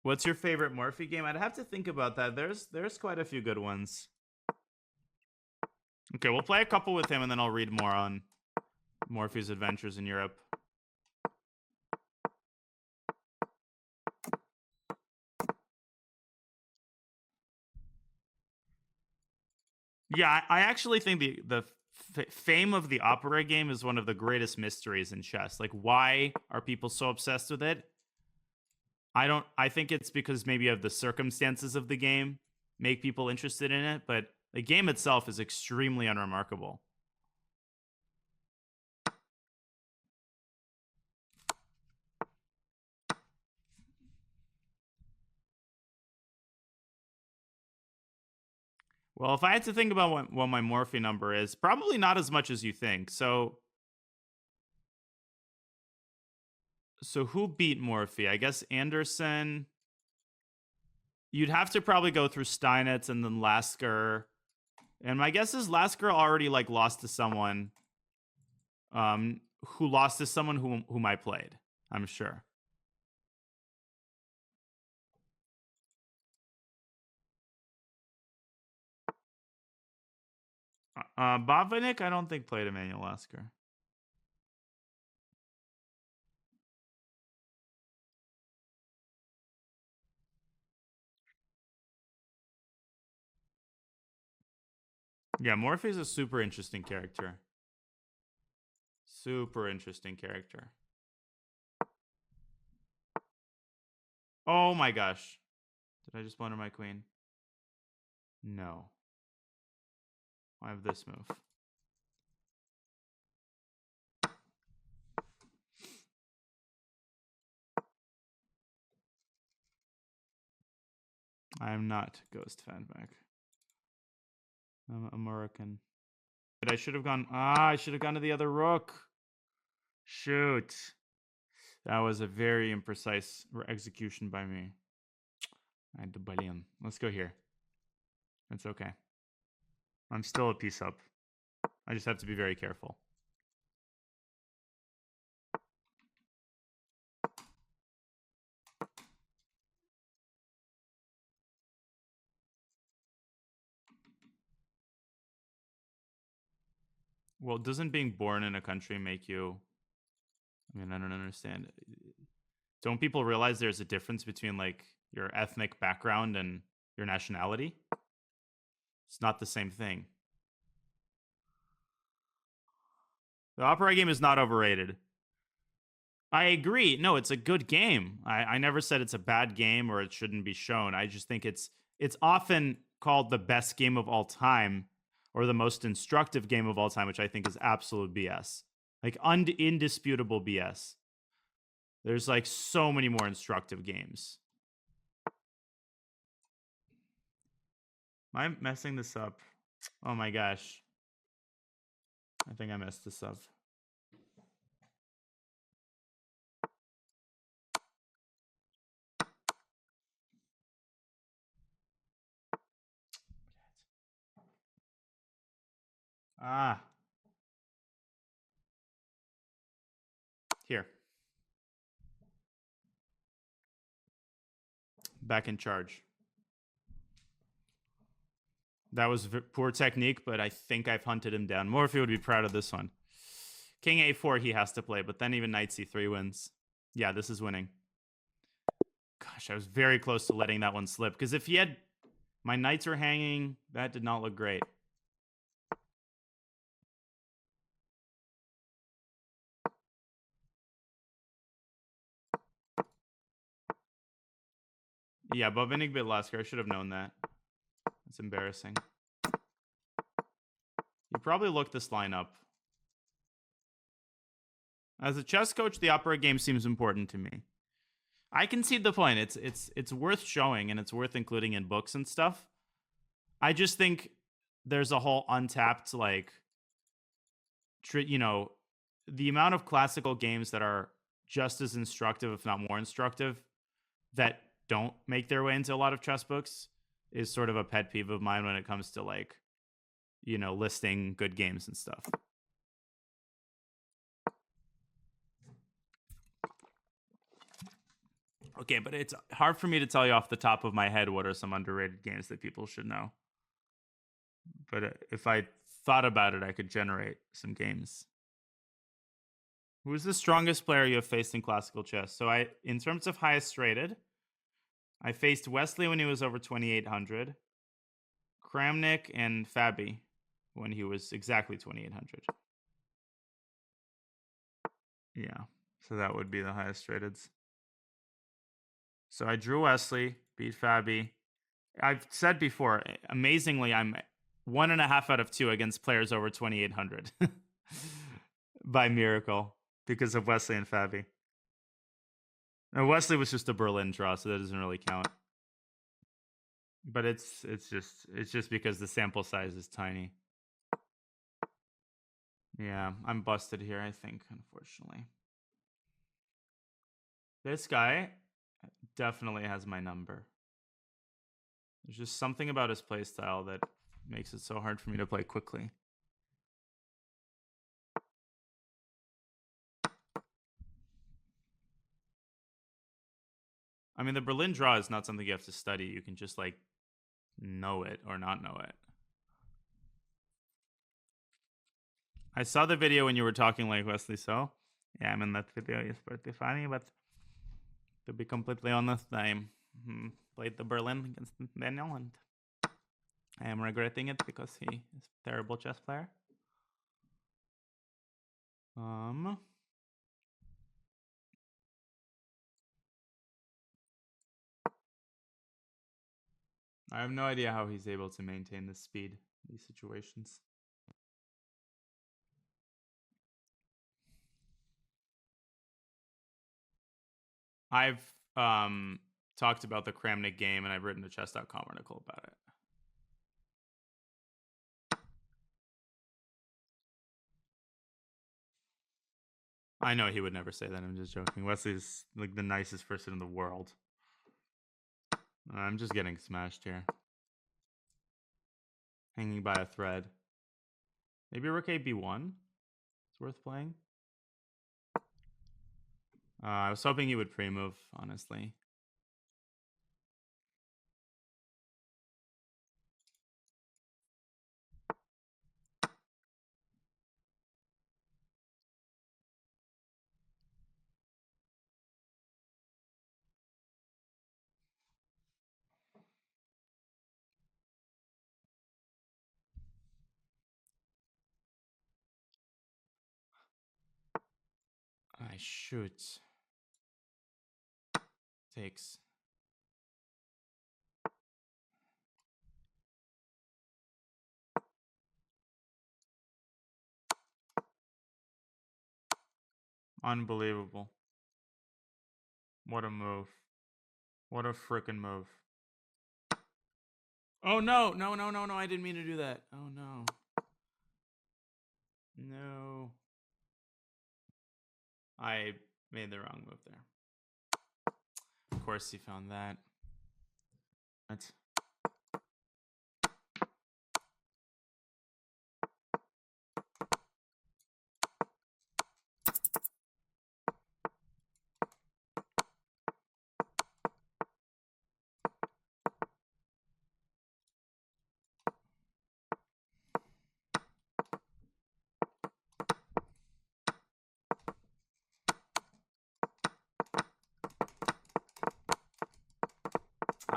What's your favorite Morphy game? I'd have to think about that. There's quite a few good ones. Okay, we'll play a couple with him, and then I'll read more on Morphy's adventures in Europe. Yeah, I actually think the fame of the opera game is one of the greatest mysteries in chess. Like, why are people so obsessed with it? I think it's because maybe of the circumstances of the game make people interested in it, but the game itself is extremely unremarkable. Well, if I had to think about what my Morphy number is, probably not as much as you think. So who beat Morphy? I guess Anderson. You'd have to probably go through Steinitz and then Lasker. And my guess is Lasker already like lost to someone who lost to someone whom I played, I'm sure. Botvinnik, I don't think played Emmanuel Lasker. Yeah, Morphy's a super interesting character. Super interesting character. Oh my gosh. Did I just blunder my queen? No. I have this move. I am not Ghost Fanback. I'm American. But I should have gone. I should have gone to the other rook. Shoot. That was a very imprecise execution by me. I had the billion. Let's go here. It's okay. I'm still a piece up. I just have to be very careful. Well, doesn't being born in a country make you... I mean, I don't understand. Don't people realize there's a difference between like your ethnic background and your nationality? It's not the same thing. The opera game is not overrated. I agree. No, it's a good game. I never said it's a bad game or it shouldn't be shown. I just think it's often called the best game of all time or the most instructive game of all time, which I think is absolute BS. Like indisputable BS. There's like so many more instructive games. Am I messing this up? Oh my gosh. I think I messed this up. Ah. Here. Back in charge. That was poor technique, but I think I've hunted him down. Morphy would be proud of this one. King a4 he has to play, but then even knight c3 wins. Yeah, this is winning. Gosh, I was very close to letting that one slip, because if he had... My knights were hanging. That did not look great. Yeah, Botvinnik bit Lasker. I should have known that. It's embarrassing. You probably looked this line up. As a chess coach, the opera game seems important to me. I concede the point. It's worth showing and it's worth including in books and stuff. I just think there's a whole untapped, like, you know, the amount of classical games that are just as instructive, if not more instructive, that don't make their way into a lot of chess books is sort of a pet peeve of mine when it comes to, like, you know, listing good games and stuff. Okay, but it's hard for me to tell you off the top of my head what are some underrated games that people should know. But if I thought about it, I could generate some games. Who's the strongest player you have faced in classical chess? So in terms of highest rated, I faced Wesley when he was over 2,800, Kramnik and Fabi when he was exactly 2,800. Yeah, so that would be the highest rateds. So I drew Wesley, beat Fabi. I've said before, amazingly, I'm 1.5 out of 2 against players over 2,800 by miracle because of Wesley and Fabi. Now, Wesley was just a Berlin draw, so that doesn't really count. But it's just because the sample size is tiny. Yeah, I'm busted here, I think, unfortunately. This guy definitely has my number. There's just something about his playstyle that makes it so hard for me to play quickly. I mean, the Berlin draw is not something you have to study. You can just, like, know it or not know it. I saw the video when you were talking like Wesley, so yeah, I mean, that video is pretty funny, but to be completely honest, I played the Berlin against Daniel, and I am regretting it because he is a terrible chess player. I have no idea how he's able to maintain the speed in these situations. I've talked about the Kramnik game, and I've written a chess.com article about it. I know he would never say that. I'm just joking. Wesley's like the nicest person in the world. I'm just getting smashed here. Hanging by a thread. Maybe rook a b1. It's worth playing. I was hoping he would pre-move, honestly. I shoot. Takes. Unbelievable. What a move. What a frickin' move. Oh, no. No. I didn't mean to do that. Oh, no. No. I made the wrong move there. Of course he found that. What?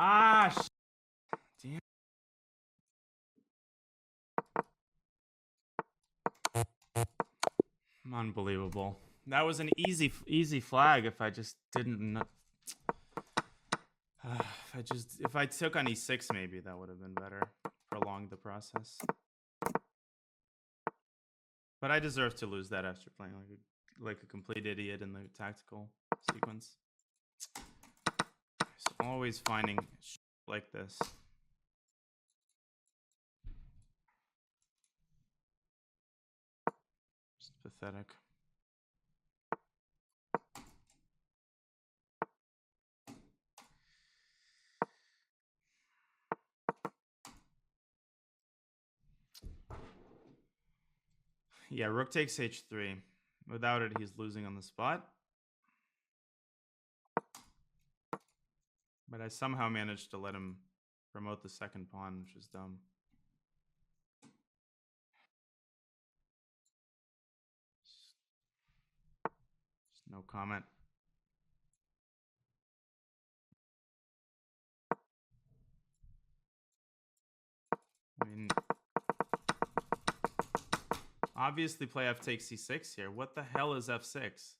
Ah, damn. Unbelievable. That was an easy flag if I just didn't. If I took on e6, maybe that would have been better. Prolonged the process. But I deserve to lose that after playing like a complete idiot in the tactical sequence. He's always finding shit like this. It's pathetic. Yeah, rook takes h3. Without it, he's losing on the spot. But I somehow managed to let him promote the second pawn, which is dumb. Just no comment. I mean, obviously play f takes c6 here. What the hell is f6?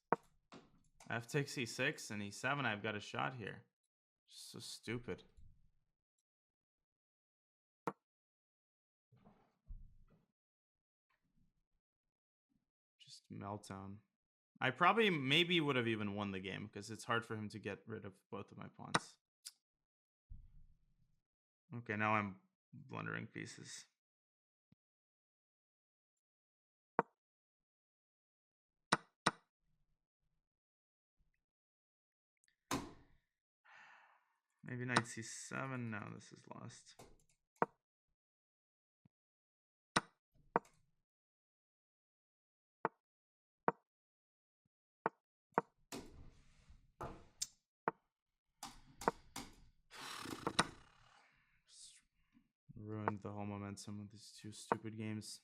F takes c6 and e7. I've got a shot here. Just so stupid. Just meltdown. I probably maybe would have even won the game because it's hard for him to get rid of both of my pawns. Okay, now I'm blundering pieces. Maybe knight c7. No, this is lost. Ruined the whole momentum of these two stupid games.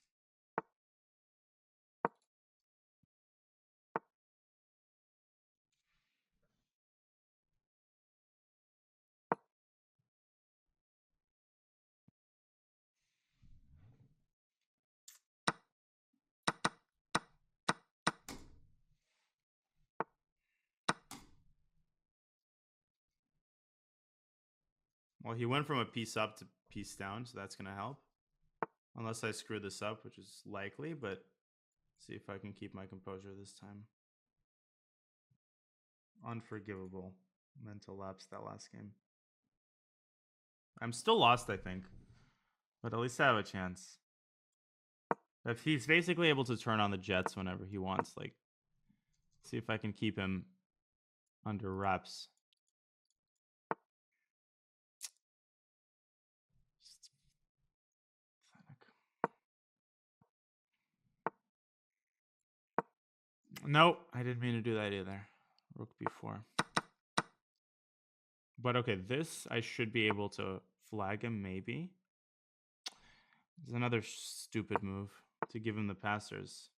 Well, he went from a piece up to piece down, so that's going to help. Unless I screw this up, which is likely, but see if I can keep my composure this time. Unforgivable mental lapse that last game. I'm still lost, I think. But at least I have a chance. If he's basically able to turn on the jets whenever he wants, like, see if I can keep him under wraps. Nope, I didn't mean to do that either. Rook b4. But okay, this I should be able to flag him, maybe. There's another stupid move to give him the passers.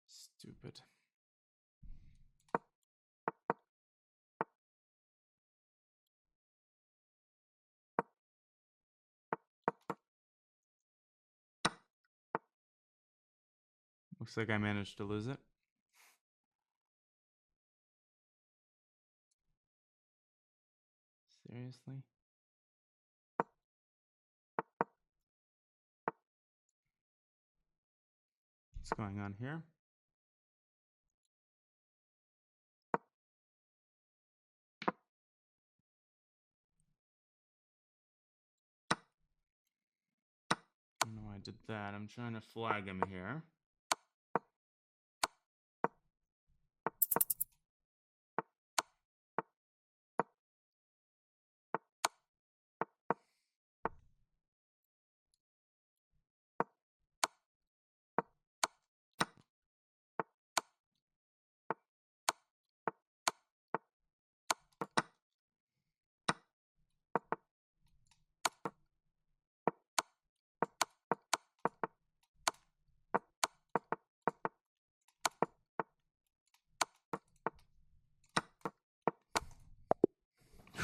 Stupid. Looks like I managed to lose it. Seriously? What's going on here? No, I did that. I'm trying to flag him here.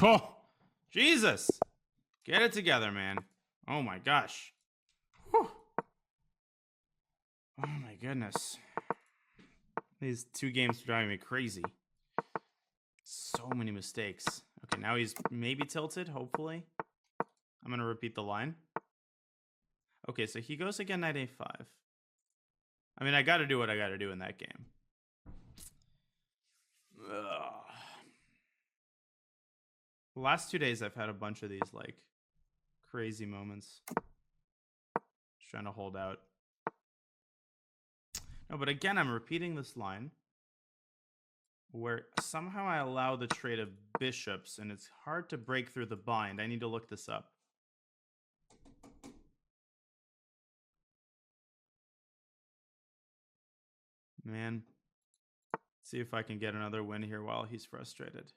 Oh, Jesus. Get it together, man. Oh my gosh. Whew. Oh my goodness. These two games are driving me crazy. So many mistakes. Okay, now he's maybe tilted, hopefully. I'm going to repeat the line. Okay, so he goes again, knight a5. I mean, I got to do what I got to do in that game. Ugh. The last 2 days, I've had a bunch of these, like, crazy moments. Just trying to hold out. No, but again, I'm repeating this line where somehow I allow the trade of bishops, and it's hard to break through the bind. I need to look this up. Man. See if I can get another win here while he's frustrated.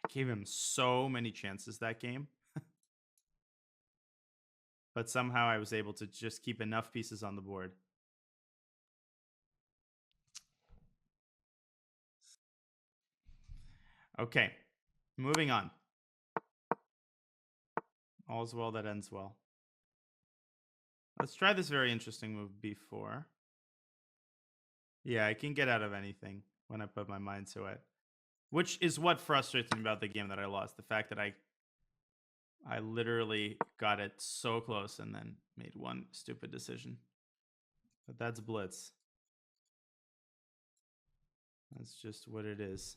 I gave him so many chances that game. But somehow I was able to just keep enough pieces on the board. Okay, moving on. All's well that ends well. Let's try this very interesting move B4. Yeah, I can get out of anything when I put my mind to it. Which is what frustrates me about the game that I lost. The fact that I literally got it so close and then made one stupid decision. But that's Blitz. That's just what it is.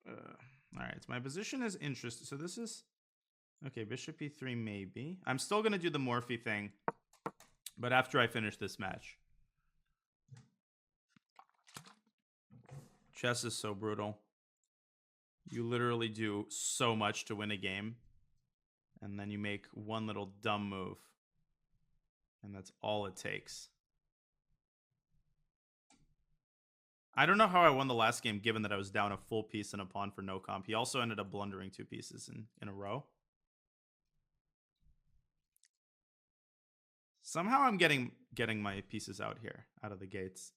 All right, so my position is interesting. So this is... Okay, bishop e3 maybe. I'm still going to do the Morphy thing, but after I finish this match. Chess is so brutal. You literally do so much to win a game, and then you make one little dumb move, and that's all it takes. I don't know how I won the last game, given that I was down a full piece and a pawn for no comp. He also ended up blundering 2 pieces in a row. Somehow I'm getting my pieces out here, out of the gates.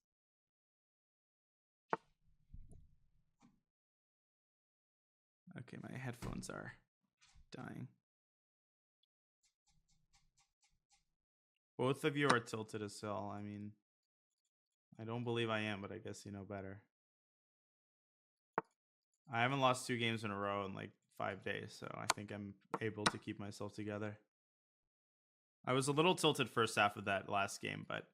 Okay, my headphones are dying. Both of you are tilted as hell. I mean, I don't believe I am, but I guess you know better. I haven't lost 2 games in a row in like 5 days, so I think I'm able to keep myself together. I was a little tilted first half of that last game, but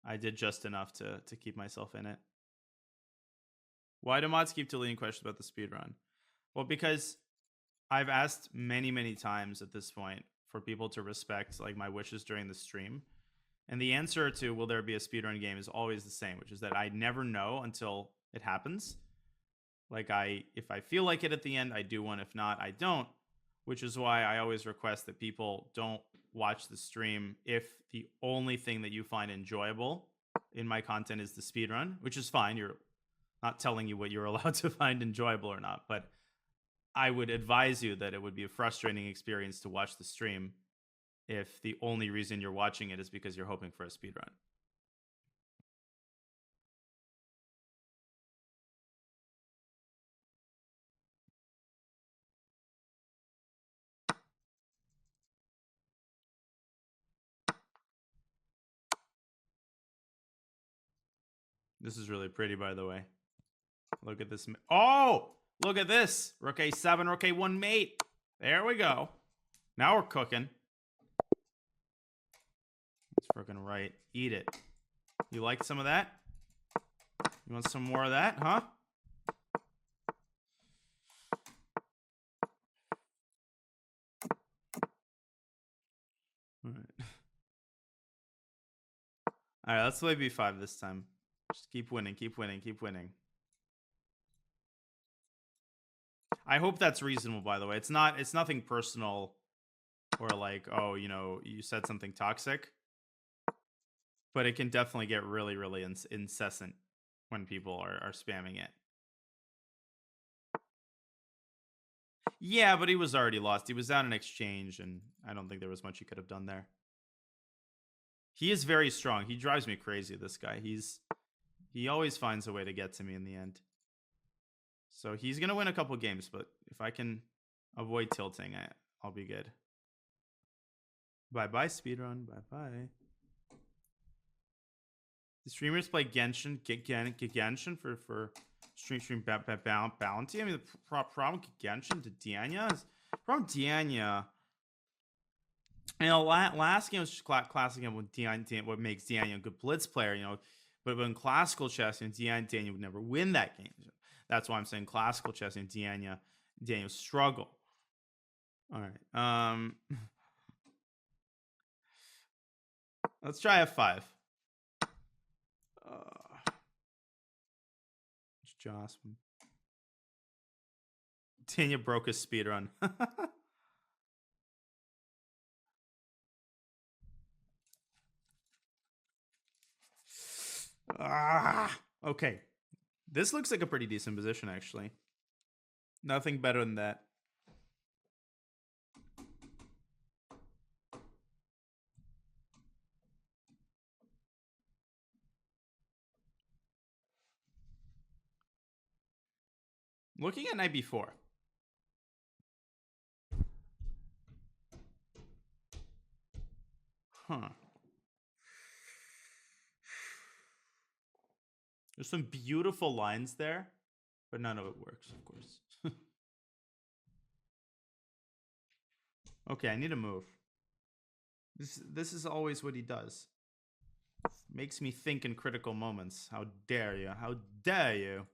I did just enough to keep myself in it. Why do mods keep deleting questions about the speedrun? Well, because I've asked many, many times at this point for people to respect like my wishes during the stream. And the answer to will there be a speedrun game is always the same, which is that I never know until it happens. Like if I feel like it at the end, I do one. If not, I don't. Which is why I always request that people don't watch the stream if the only thing that you find enjoyable in my content is the speedrun, which is fine. You're not telling you what you're allowed to find enjoyable or not, but I would advise you that it would be a frustrating experience to watch the stream if the only reason you're watching it is because you're hoping for a speedrun. This is really pretty, by the way. Look at this. Oh, look at this. Rook a7, rook a1 mate. There we go. Now we're cooking. It's freaking right. Eat it. You like some of that? You want some more of that, huh? All right. All right, let's play b5 this time. Just keep winning, keep winning, keep winning. I hope that's reasonable, by the way. It's nothing personal or like, oh, you know, you said something toxic. But it can definitely get really, really incessant when people are spamming it. Yeah, but he was already lost. He was down in exchange, and I don't think there was much he could have done there. He is very strong. He drives me crazy, this guy. He always finds a way to get to me in the end. So he's going to win a couple games, but if I can avoid tilting, I'll be good. Bye-bye, speedrun. Bye-bye. The streamers play Genshin for stream bounty. I mean, the problem with Genshin to Danya is from Danya. You know, last game was just classic game with Danya. What makes Danya a good blitz player, you know, but in classical chess, and Danya would never win that game. That's why I'm saying classical chess and Danya struggle. All right. Let's try F5. Jocelyn. Danya broke his speedrun. Okay. This looks like a pretty decent position, actually. Nothing better than that. Looking at knight b4. Huh. There's some beautiful lines there, but none of it works, of course. Okay, I need to move. This is always what he does. Makes me think in critical moments. How dare you? How dare you?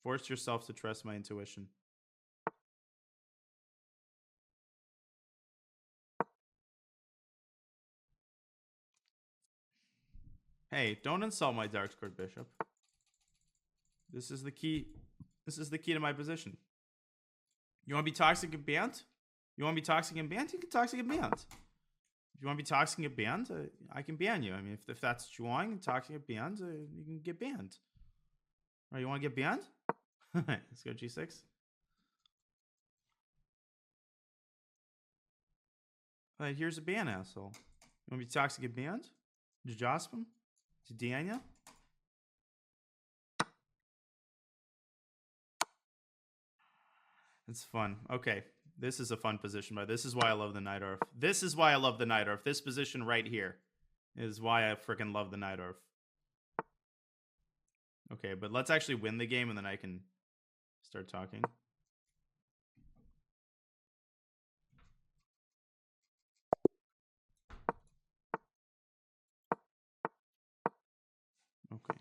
Force yourself to trust my intuition. Hey, don't insult my dark squared bishop. This is the key. This is the key to my position. You want to be toxic and banned? You want to be toxic and banned? You can toxic and banned. If you want to be toxic and banned, I can ban you. I mean, if that's what you want, toxic and banned, you can get banned. All right, you want to get banned? Let's go g6. All right, here's a ban, asshole. You want to be toxic and banned? To Jospin? To Danya? It's fun. Okay. This is a fun position, but this is why I love the Knight Orf. This is why I love the Knight Orf. This position right here is why I freaking love the Knight Orf. Okay, but let's actually win the game and then I can start talking. Okay.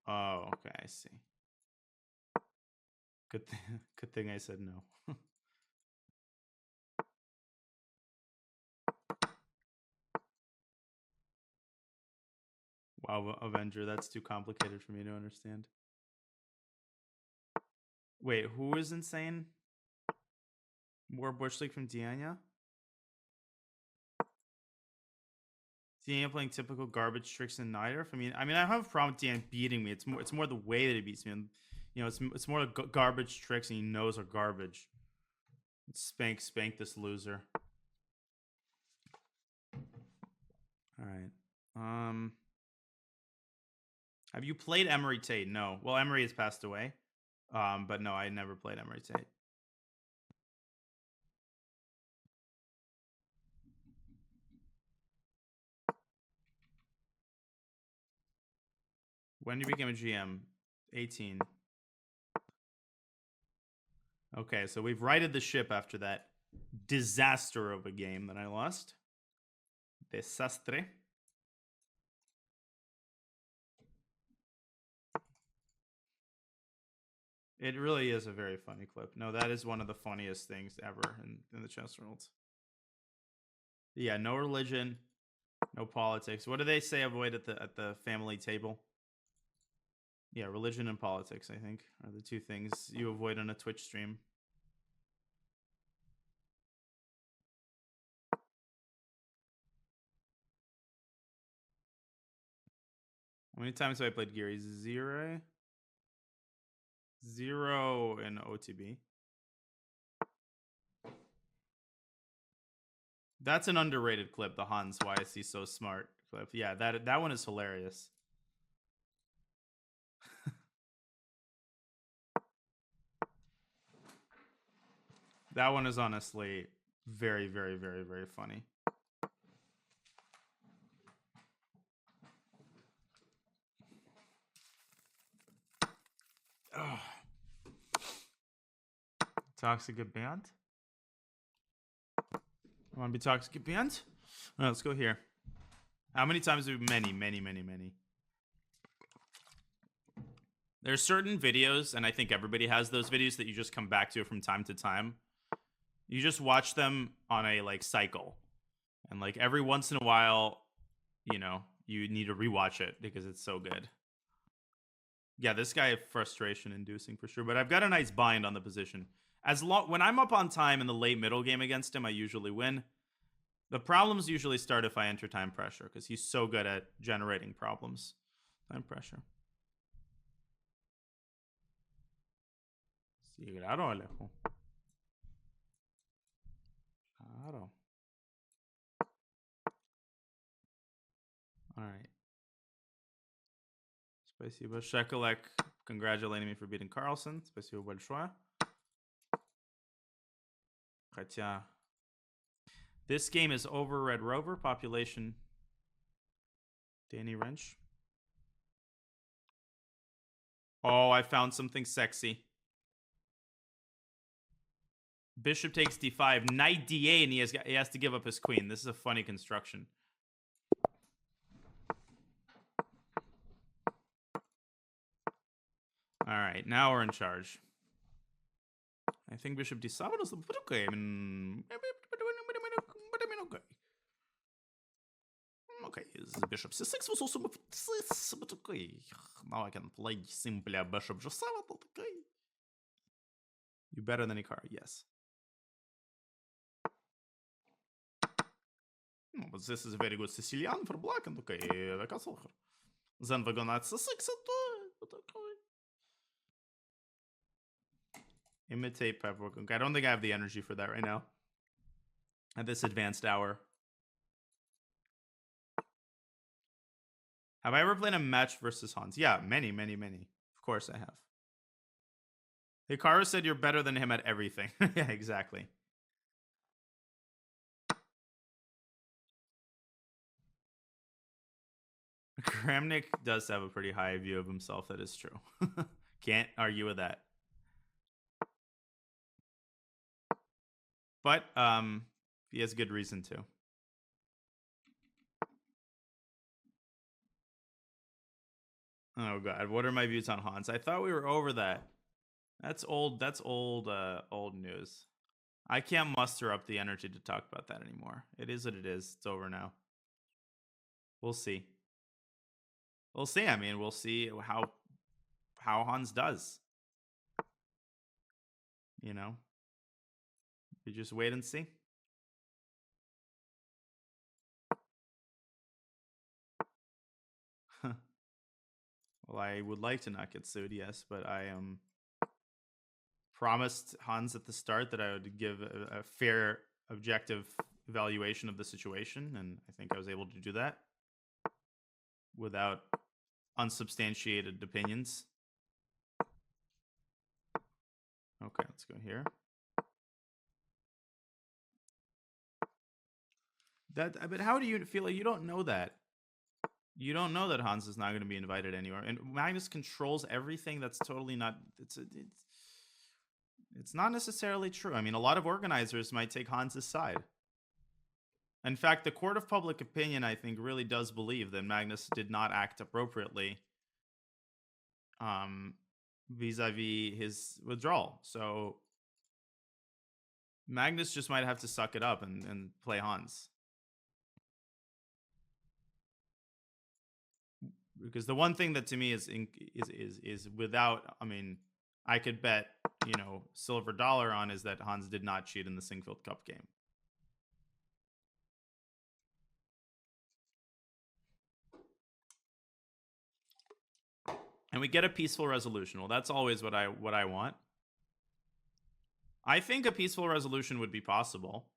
Oh, okay, I see. Good thing I said no. Wow, Avenger, that's too complicated for me to understand. Wait, who is insane? More Bush League from Danya? Danya playing typical garbage tricks in Knight Orf? I mean, I have a problem with Danya beating me. It's more the way that he beats me. And, you know, it's more garbage tricks and he knows are garbage. Spank this loser. All right. Have you played Emery Tate? No. Well, Emery has passed away. But no, I never played Emery Tate. When did you become a GM? 18. Okay, so we've righted the ship after that disaster of a game that I lost. Desastre. It really is a very funny clip. No, that is one of the funniest things ever in the chess world. Yeah, no religion, no politics. What do they say avoid at the family table? Yeah, religion and politics, I think, are the two things you avoid on a Twitch stream. How many times have I played Geary? Zero in OTB. That's an underrated clip, the Hans Why Is He So Smart clip. Yeah, that one is hilarious. That one is honestly very, very, very, very funny. Oh. Toxic get banned? I want to be toxic get banned? All right, let's go here. How many times have we? Many. There's certain videos, and I think everybody has those videos that you just come back to from time to time. You just watch them on a like cycle. And like every once in a while, you know, you need to rewatch it because it's so good. Yeah, this guy frustration inducing for sure, but I've got a nice bind on the position. When I'm up on time in the late middle game against him, I usually win. The problems usually start if I enter time pressure because he's so good at generating problems. Time pressure. Sí, claro, Alejo. Claro. All right. Спасибо. Shekelek congratulating me for beating Carlson. Спасибо большое. Хотя this game is over Red Rover. Population Danny Wrench. Oh, I found something sexy. Bishop takes d5, knight d8, and he has to give up his queen. This is a funny construction. All right, now we're in charge. I think bishop d7 is okay. I mean, okay. Okay, bishop c6 was also but okay. Now I can play simply a bishop g7, but okay. You better than Ikara, yes. No, but this is a very good Sicilian for black, and okay, the castle. Then we're gonna c6 but okay. Imitate peppercorn. I don't think I have the energy for that right now. At this advanced hour. Have I ever played a match versus Hans? Yeah, many. Of course I have. Hikaru said you're better than him at everything. Yeah, exactly. Kramnik does have a pretty high view of himself. That is true. Can't argue with that. But he has good reason to. Oh god, what are my views on Hans? I thought we were over that. That's old news. I can't muster up the energy to talk about that anymore. It is what it is. It's over now. We'll see. We'll see. I mean, we'll see how Hans does. You know? We just wait and see. Well, I would like to not get sued, yes, but I promised Hans at the start that I would give a fair, objective evaluation of the situation, and I think I was able to do that without unsubstantiated opinions. Okay, let's go here. But how do you feel? Like you don't know that. You don't know that Hans is not going to be invited anywhere, and Magnus controls everything. That's totally not. It's not necessarily true. I mean, a lot of organizers might take Hans's side. In fact, the court of public opinion, I think, really does believe that Magnus did not act appropriately vis-a-vis his withdrawal. So Magnus just might have to suck it up and play Hans. Because the one thing that to me is without, I mean, I could bet, silver dollar on is that Hans did not cheat in the Singfield Cup game. And we get a peaceful resolution. Well, that's always what I want. I think a peaceful resolution would be possible.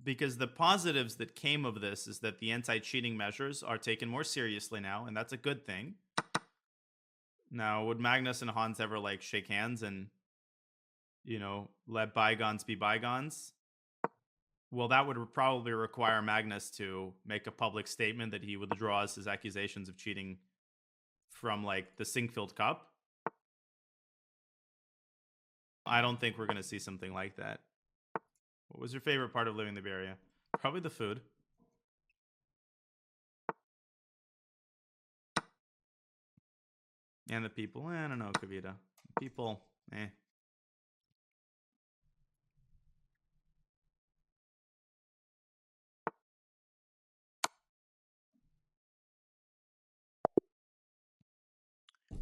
Because the positives that came of this is that the anti-cheating measures are taken more seriously now, and that's a good thing. Now, would Magnus and Hans ever shake hands and, let bygones be bygones? Well, that would probably require Magnus to make a public statement that he withdraws his accusations of cheating from the Singfield Cup. I don't think we're going to see something like that. What was your favorite part of living in the Bay Area? Probably the food. And the people. I don't know, Kavita. People,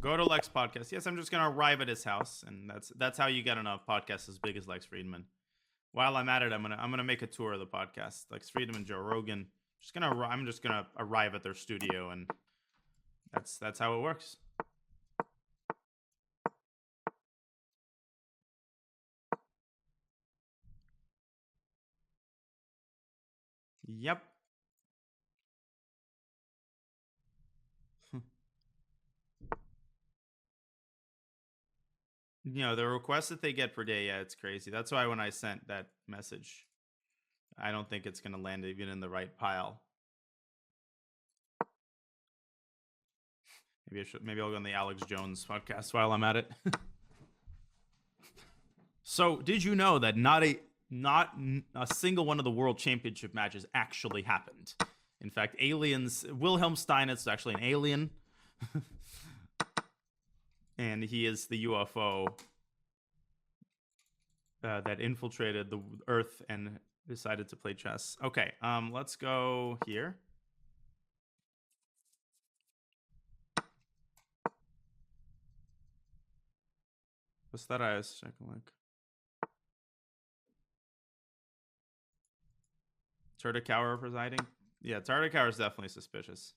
Go to Lex Podcast. Yes, I'm just gonna arrive at his house, and that's how you get on a podcast as big as Lex Friedman. While I'm at it, I'm gonna make a tour of the podcast. Lex Friedman, Joe Rogan. I'm just gonna arrive at their studio, and that's how it works. Yep. You know, the requests that they get per day, yeah, it's crazy. That's why when I sent that message, I don't think it's going to land even in the right pile. Maybe I'll go on the Alex Jones podcast while I'm at it. So, did you know that not a single one of the world championship matches actually happened? In fact, aliens. Wilhelm Steinitz is actually an alien. And he is the UFO that infiltrated the Earth and decided to play chess. Okay, let's go here. What's that? I was checking like Turdikower presiding. Yeah, Turdikower is definitely suspicious.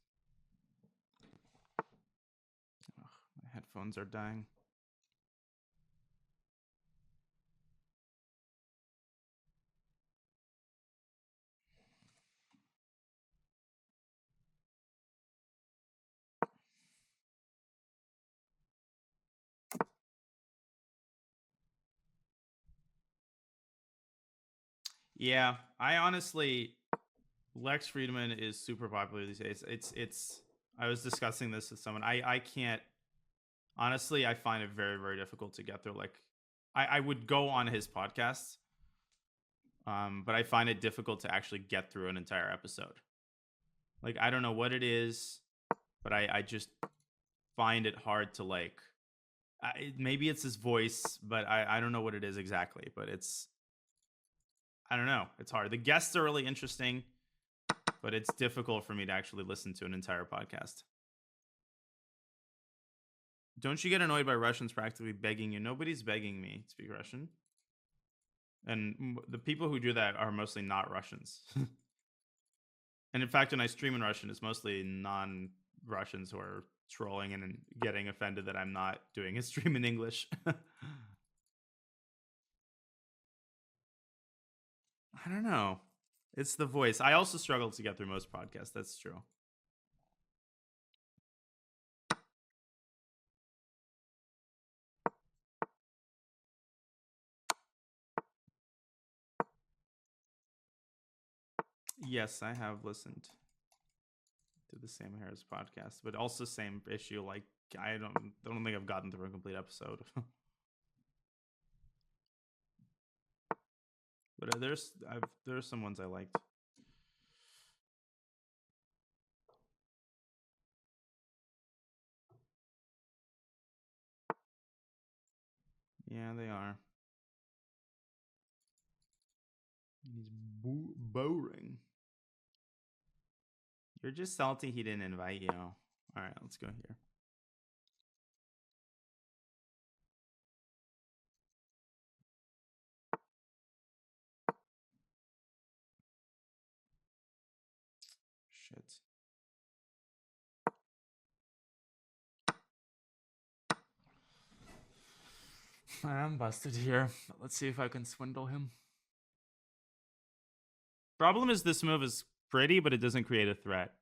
Ugh, my headphones are dying. Yeah, I honestly, Lex Friedman is super popular these days. It's. I was discussing this with someone. I can't. Honestly, I find it very, very difficult to get through. Like, I would go on his podcast, but I find it difficult to actually get through an entire episode. Like, I don't know what it is, but I just find it hard to like. Maybe it's his voice, but I don't know what it is exactly. But I don't know. It's hard. The guests are really interesting, but it's difficult for me to actually listen to an entire podcast. Don't you get annoyed by Russians practically begging you? Nobody's begging me to speak Russian. And the people who do that are mostly not Russians. And in fact, when I stream in Russian, it's mostly non-Russians who are trolling and getting offended that I'm not doing a stream in English. I don't know. It's the voice. I also struggle to get through most podcasts. That's true. Yes, I have listened to the Sam Harris podcast, but also same issue. Like, I don't think I've gotten through a complete episode. But there's some ones I liked. Yeah, they are. He's boring. You're just salty he didn't invite you. All right, let's go here. Shit. I'm busted here. Let's see if I can swindle him. Problem is this move is pretty, but it doesn't create a threat.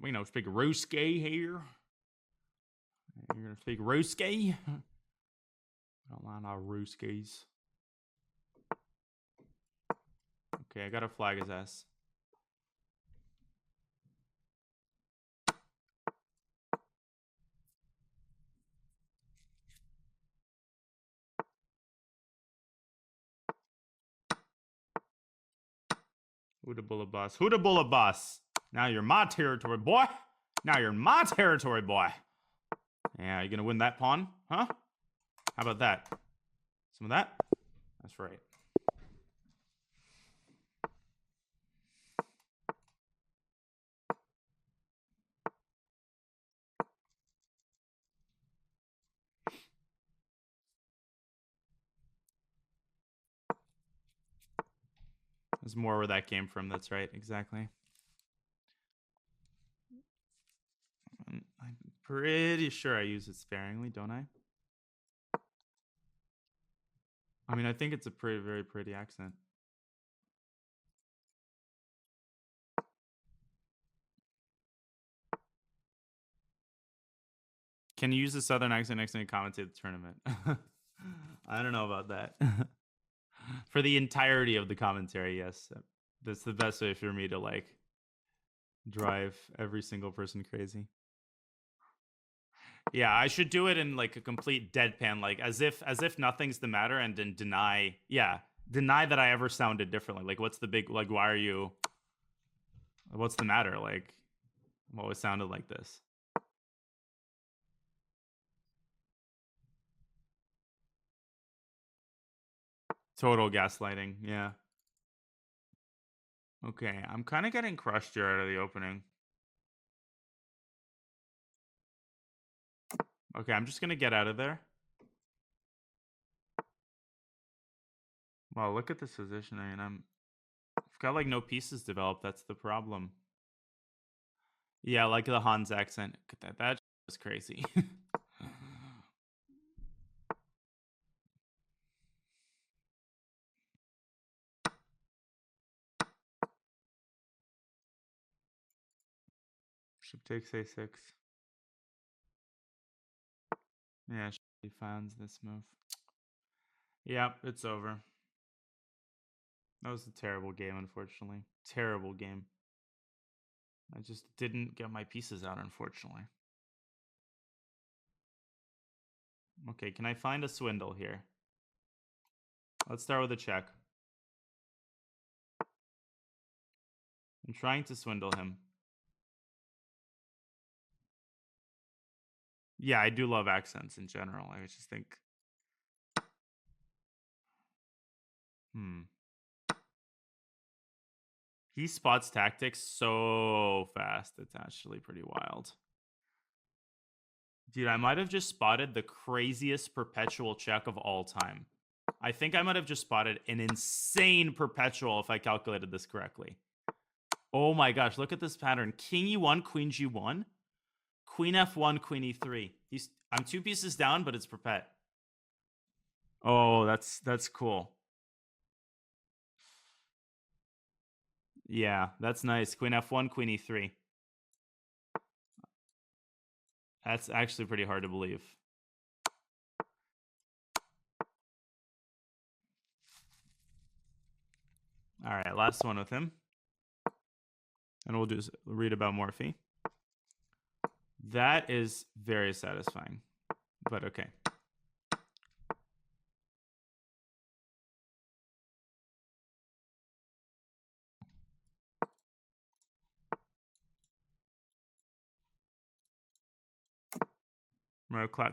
We know speak Ruski here. You're gonna speak Ruski? I don't mind our Ruskis. Okay, I gotta flag his ass. Who the bullet boss? Who the bullet boss? Now you're my territory, boy. Now you're my territory, boy. Yeah, you gonna win that pawn? Huh? How about that? Some of that? That's right. There's more where that came from. That's right. Exactly. I'm pretty sure I use it sparingly, don't I? I mean, I think it's a very pretty accent. Can you use the Southern accent next time you commentate the tournament? I don't know about that. For the entirety of the commentary, yes. That's the best way for me to like drive every single person crazy. Yeah, I should do it in like a complete deadpan, like as if nothing's the matter, and then deny that I ever sounded differently. Like, what's the big, like, why are you, what's the matter? Like, I've always sounded like this. Total gaslighting, yeah. Okay, I'm kind of getting crushed here out of the opening. Okay, I'm just gonna get out of there. Wow, look at this position. I mean, I've got like no pieces developed. That's the problem. Yeah, like the Hans accent. That was crazy. Bishop takes a6. Yeah, she finds this move. Yep, it's over. That was a terrible game, unfortunately. Terrible game. I just didn't get my pieces out, unfortunately. Okay, can I find a swindle here? Let's start with a check. I'm trying to swindle him. Yeah, I do love accents in general. I just think... He spots tactics so fast. It's actually pretty wild. Dude, I might have just spotted the craziest perpetual check of all time. I think I might have just spotted an insane perpetual if I calculated this correctly. Oh my gosh, look at this pattern. King E1, Queen G1, Queen F1, Queen E3. I'm 2 pieces down, but it's perpet. Oh, that's cool. Yeah, that's nice. Queen F1, Queen E3. That's actually pretty hard to believe. All right, last one with him. And we'll just read about Morphy. That is very satisfying, but okay.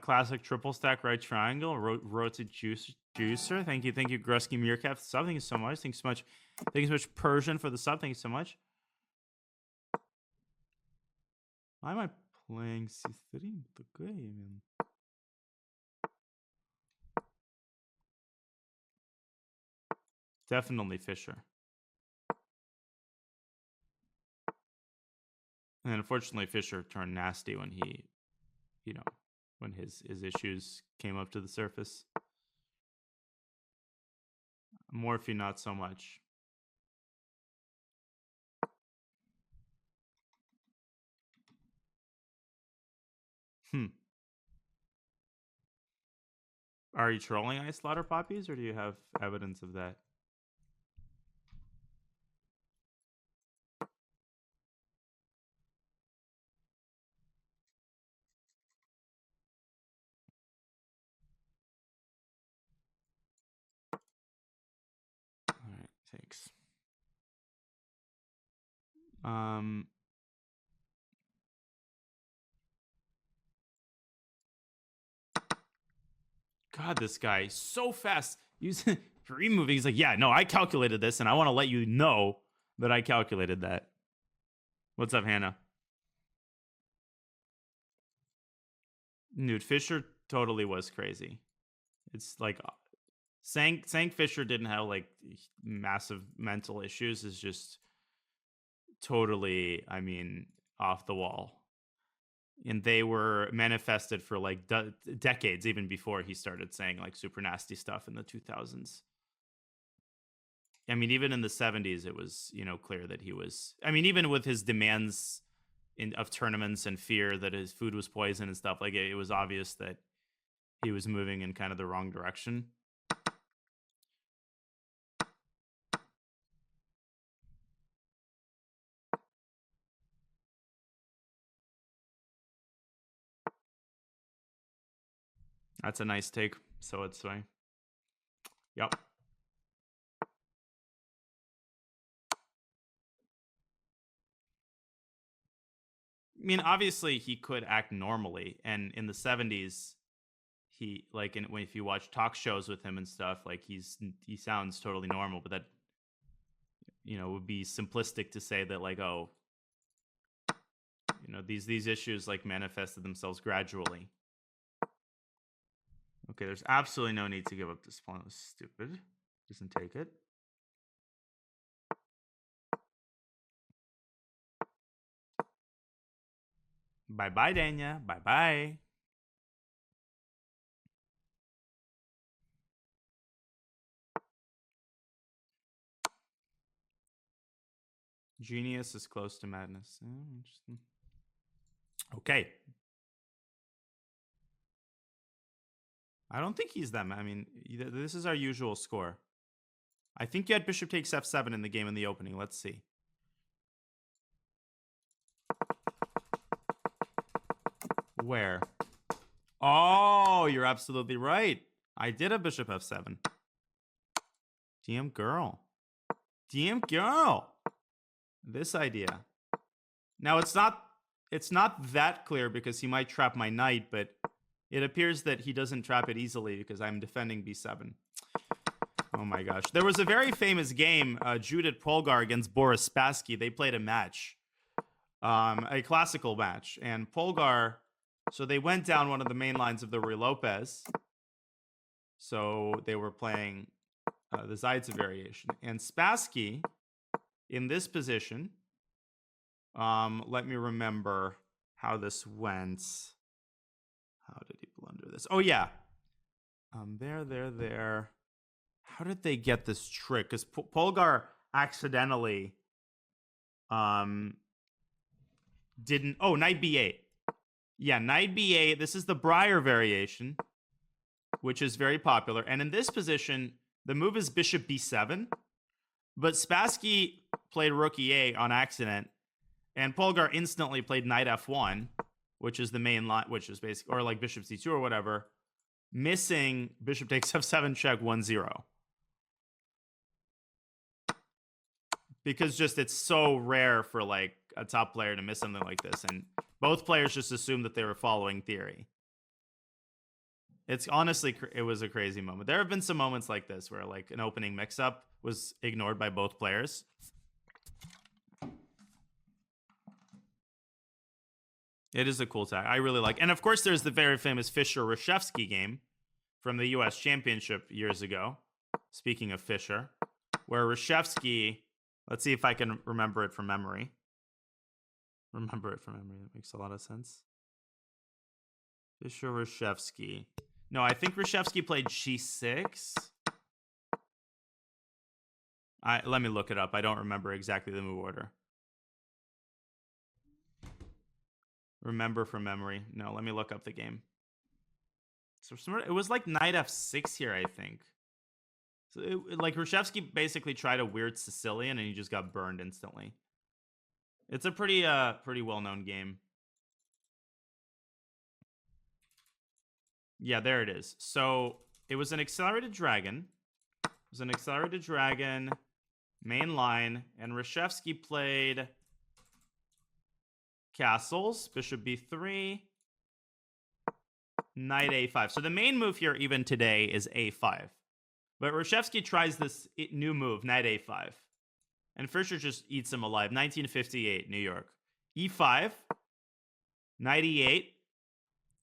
Classic triple stack right triangle. Wrote to Juicer. Thank you, Grusky Meerkat for the sub. Thank you so much. Thank you so much. Thank you so much, Persian, for the sub. Thank you so much. Why am I playing C3? The game. Definitely Fischer. And unfortunately, Fischer turned nasty when he, when his issues came up to the surface. Morphy, not so much. Are you trolling Ice Slaughter Poppies, or do you have evidence of that? All right, thanks. God, this guy so fast. Using removing. He's like, yeah, no, I calculated this, and I want to let you know that I calculated that. What's up, Hannah? Dude, Fischer totally was crazy. It's like saying Fischer didn't have like massive mental issues is just totally, I mean, off the wall. And they were manifested for like decades, even before he started saying like super nasty stuff in the 2000s. I mean, even in the 70s, it was, you know, clear that he was, I mean, even with his demands of tournaments and fear that his food was poison and stuff, like it was obvious that he was moving in kind of the wrong direction. That's a nice take. So it's fine. Yep. I mean, obviously he could act normally, and in the 70s, he like, if you watch talk shows with him and stuff, like he sounds totally normal, but that, you know, would be simplistic to say that like, oh, you know, these issues like manifested themselves gradually. Okay, there's absolutely no need to give up this pawn. It was stupid. Doesn't take it. Bye-bye, Danya. Bye-bye. Genius is close to madness. Oh, interesting. Okay. I don't think he's that. I mean, this is our usual score. I think you had bishop takes f7 in the game in the opening. Let's see. Where? Oh, you're absolutely right. I did have bishop f7. Damn girl. Damn girl. This idea. Now it's not that clear because he might trap my knight, but it appears that he doesn't trap it easily because I'm defending b7. Oh my gosh. There was a very famous game, Judith Polgar against Boris Spassky. They played a match, a classical match. And Polgar, so they went down one of the main lines of the Ruy Lopez. So they were playing the Zaitsev variation. And Spassky, in this position, let me remember how this went. How did he blunder this? Oh, yeah. There. How did they get this trick? Because Polgar accidentally didn't... Oh, knight b8. Yeah, knight b8. This is the Breyer variation, which is very popular. And in this position, the move is bishop b7. But Spassky played rook e8 on accident. And Polgar instantly played knight f1, which is the main line, which is basically, or like bishop c2 or whatever, missing bishop takes f7 check 1-0. Because just it's so rare for like a top player to miss something like this. And both players just assumed that they were following theory. It's honestly, it was a crazy moment. There have been some moments like this where like an opening mix-up was ignored by both players. It is a cool tag. I really like. And of course, there's the very famous Fischer-Reshevsky game from the U.S. Championship years ago. Speaking of Fischer, where Reshevsky, let's see if I can remember it from memory. Remember it from memory. That makes a lot of sense. Fischer-Reshevsky. No, I think Reshevsky played g6. Let me look it up. I don't remember exactly the move order. Remember from memory. No, let me look up the game. So it was like knight f6 here, I think. So like Reshevsky basically tried a weird Sicilian and he just got burned instantly. It's a pretty well-known game. Yeah, there it is. So it was an accelerated dragon. It was an accelerated dragon, main line, and Reshevsky played castles, bishop b3, knight a5. So the main move here, even today, is a5. But Reshevsky tries this new move, knight a5. And Fischer just eats him alive. 1958, New York. e5, knight e8.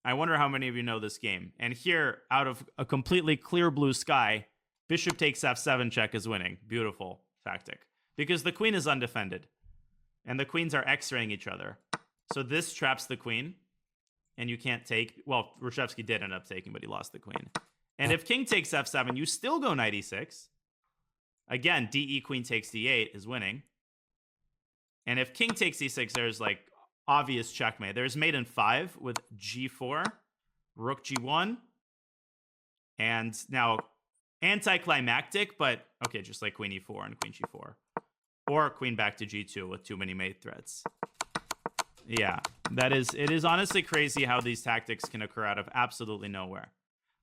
I wonder how many of you know this game. And here, out of a completely clear blue sky, Bishop takes f7 check is winning. Beautiful tactic. Because the queen is undefended. And the queens are x-raying each other. So this traps the queen. And you can't take... Well, Reshevsky did end up taking, but he lost the queen. And if king takes f7, you still go knight e6. Again, de queen takes d8 is winning. And if king takes e6, there's like obvious checkmate. There's mate in 5 with g4, rook g1. And now anticlimactic, but okay, just like queen e4 and queen g4. Or queen back to g2 with too many mate threats. Yeah, it is honestly crazy how these tactics can occur out of absolutely nowhere.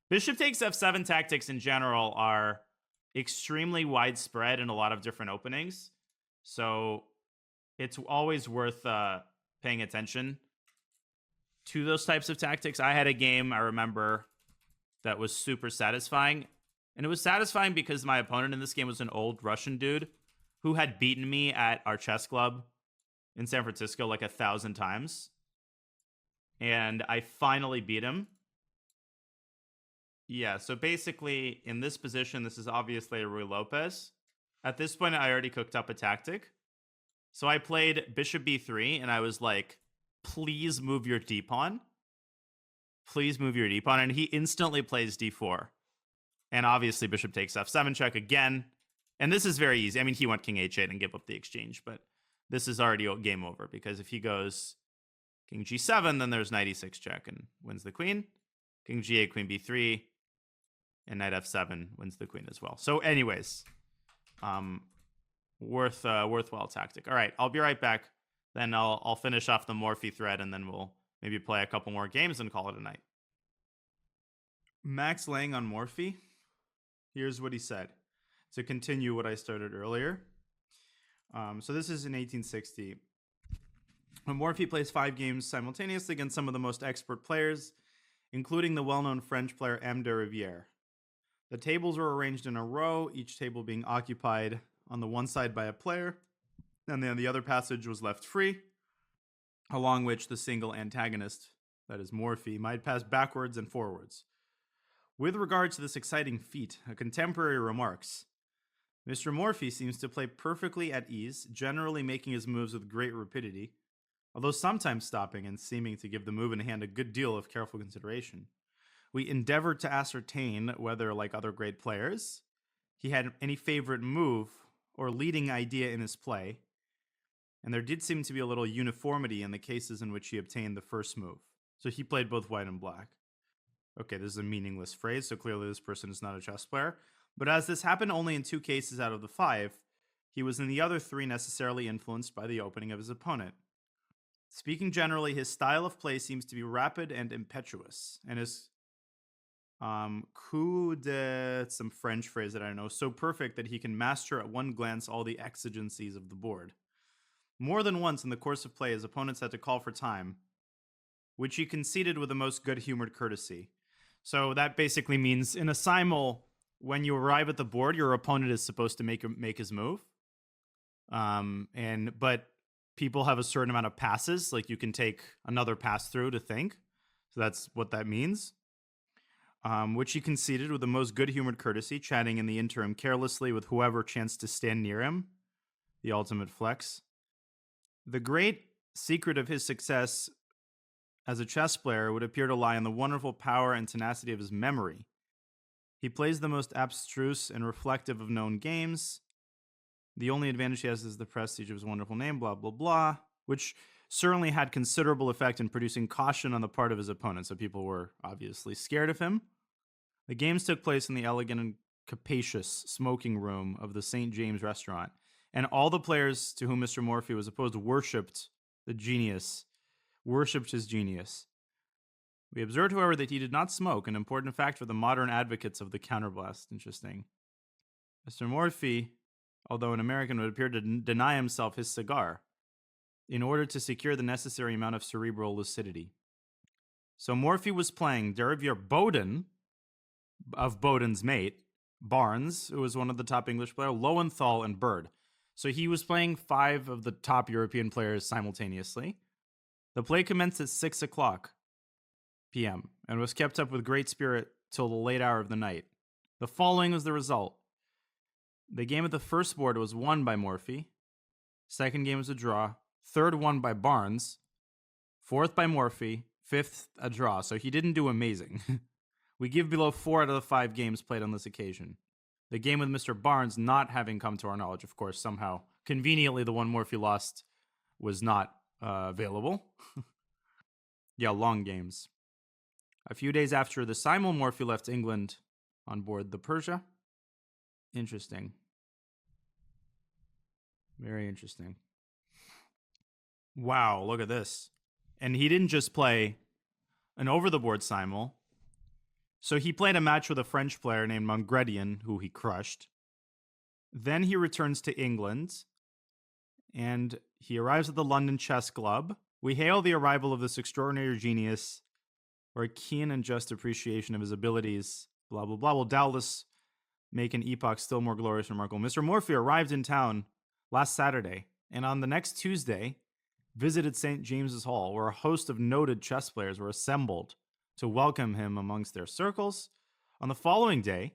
Bishop takes f7 tactics in general are extremely widespread in a lot of different openings. So it's always worth paying attention to those types of tactics. I had a game, I remember, that was super satisfying. And it was satisfying because my opponent in this game was an old Russian dude who had beaten me at our chess club in San Francisco like 1,000 times. And I finally beat him. Yeah, so basically, in this position, this is obviously a Ruy Lopez. At this point, I already cooked up a tactic. So I played bishop b3, and I was like, please move your d-pawn. Please move your d-pawn. And he instantly plays d4. And obviously, bishop takes f7 check again. And this is very easy. I mean, he went king h8 and gave up the exchange, but this is already game over, because if he goes king g7, then there's knight e6 check and wins the queen. King g8, queen b3, and knight f7 wins the queen as well. So anyways, worthwhile tactic. All right, I'll be right back. Then I'll finish off the Morphy thread, and then we'll maybe play a couple more games and call it a night. Max Lang on Morphy. Here's what he said. To continue what I started earlier. So this is in 1860. When Morphy plays 5 games simultaneously against some of the most expert players, including the well-known French player M. de Rivière. The tables were arranged in a row, each table being occupied on the one side by a player, and then the other passage was left free, along which the single antagonist, that is Morphy, might pass backwards and forwards. With regard to this exciting feat, a contemporary remarks, Mr. Morphy seems to play perfectly at ease, generally making his moves with great rapidity, although sometimes stopping and seeming to give the move in hand a good deal of careful consideration. We endeavored to ascertain whether, like other great players, he had any favorite move or leading idea in his play, and there did seem to be a little uniformity in the cases in which he obtained the first move. So he played both white and black. Okay, this is a meaningless phrase, so clearly this person is not a chess player. But as this happened only in 2 cases out of the 5, he was in the other 3 necessarily influenced by the opening of his opponent. Speaking generally, his style of play seems to be rapid and impetuous, and his coup de, some French phrase that I know, so perfect that he can master at one glance all the exigencies of the board. More than once in the course of play, his opponents had to call for time, which he conceded with the most good-humored courtesy. So that basically means in a simul, when you arrive at the board, your opponent is supposed to make his move. But people have a certain amount of passes, like you can take another pass through to think. So that's what that means. Which he conceded with the most good-humored courtesy, chatting in the interim carelessly with whoever chanced to stand near him. The ultimate flex. The great secret of his success as a chess player would appear to lie in the wonderful power and tenacity of his memory. He plays the most abstruse and reflective of known games. The only advantage he has is the prestige of his wonderful name, blah, blah, blah, which certainly had considerable effect in producing caution on the part of his opponents, so people were obviously scared of him. The games took place in the elegant and capacious smoking room of the St. James restaurant, and all the players to whom Mr. Morphy was opposed worshipped his genius. We observed, however, that he did not smoke, an important fact for the modern advocates of the counterblast. Interesting. Mr. Morphy, although an American, would appear to deny himself his cigar in order to secure the necessary amount of cerebral lucidity. So Morphy was playing de Rivière Boden, of Boden's mate, Barnes, who was one of the top English players, Lowenthal, and Bird. So he was playing 5 of the top European players simultaneously. The play commenced at 6 o'clock p.m. and was kept up with great spirit till the late hour of the night. The following was the result. The game at the first board was won by Morphy. Second game was a draw. Third won by Barnes. Fourth by Morphy. Fifth, a draw. So he didn't do amazing. We give below 4 out of the 5 games played on this occasion. The game with Mr. Barnes not having come to our knowledge, of course, somehow. Conveniently, the one Morphy lost was not available. Yeah, long games. A few days after the Simul, Morphy left England on board the Persia. Interesting. Very interesting. Wow, look at this. And he didn't just play an over-the-board Simul. So he played a match with a French player named Mongredian, who he crushed. Then he returns to England, and he arrives at the London Chess Club. We hail the arrival of this extraordinary genius, or a keen and just appreciation of his abilities, blah, blah, blah, will doubtless make an epoch still more glorious and remarkable. Mr. Morphy arrived in town last Saturday, and on the next Tuesday, visited St. James's Hall, where a host of noted chess players were assembled to welcome him amongst their circles. On the following day,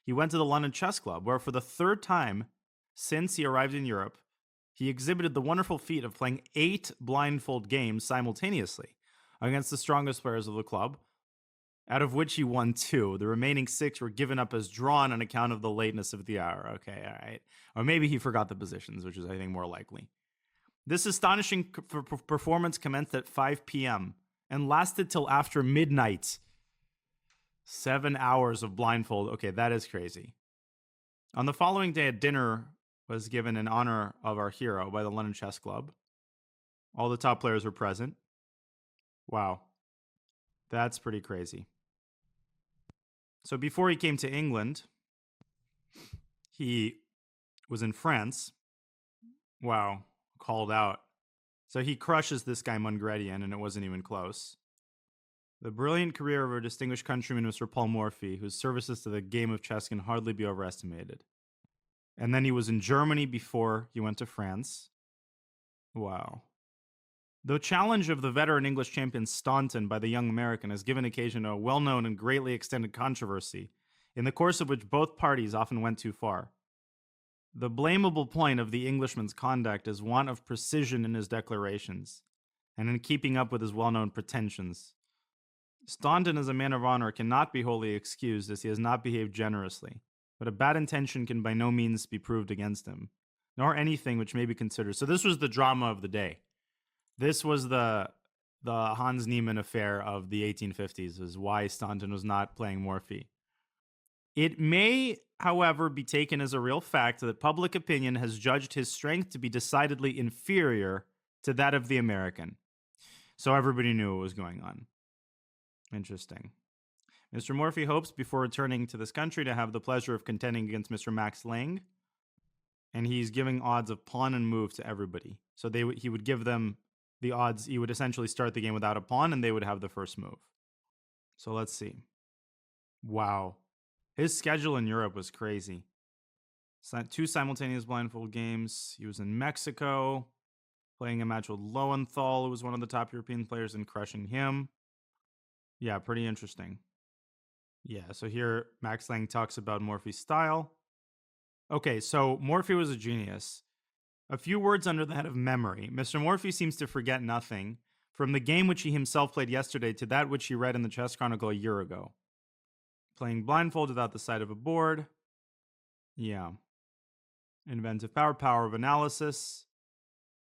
he went to the London Chess Club, where for the third time since he arrived in Europe, he exhibited the wonderful feat of playing 8 blindfold games simultaneously against the strongest players of the club, out of which he won 2. The remaining 6 were given up as drawn on account of the lateness of the hour. Okay, all right. Or maybe he forgot the positions, which is, I think, more likely. This astonishing performance commenced at 5 p.m. and lasted till after midnight. 7 hours of blindfold. Okay, that is crazy. On the following day, a dinner was given in honor of our hero by the London Chess Club. All the top players were present. Wow. That's pretty crazy. So before he came to England, he was in France. Wow. Called out. So he crushes this guy Mongredian, and it wasn't even close. The brilliant career of our distinguished countryman, Mr. Paul Morphy, whose services to the game of chess can hardly be overestimated. And then he was in Germany before he went to France. Wow. The challenge of the veteran English champion Staunton by the young American has given occasion to a well-known and greatly extended controversy, in the course of which both parties often went too far. The blamable point of the Englishman's conduct is want of precision in his declarations, and in keeping up with his well-known pretensions. Staunton, as a man of honor, cannot be wholly excused, as he has not behaved generously, but a bad intention can by no means be proved against him, nor anything which may be considered. So this was the drama of the day. This was the Hans Niemann affair of the 1850s, is why Staunton was not playing Morphy. It may, however, be taken as a real fact that public opinion has judged his strength to be decidedly inferior to that of the American. So everybody knew what was going on. Interesting. Mr. Morphy hopes, before returning to this country, to have the pleasure of contending against Mr. Max Lang, and he's giving odds of pawn and move to everybody. So he would give them the odds. He would essentially start the game without a pawn, and they would have the first move. So let's see. Wow. His schedule in Europe was crazy. 2 simultaneous blindfold games. He was in Mexico, playing a match with Lowenthal, who was one of the top European players, and crushing him. Yeah, pretty interesting. Yeah, so here Max Lang talks about Morphy's style. Okay, so Morphy was a genius. A few words under the head of memory. Mr. Morphy seems to forget nothing, from the game which he himself played yesterday to that which he read in the Chess Chronicle a year ago. Playing blindfold without the sight of a board. Yeah. Inventive power, power of analysis.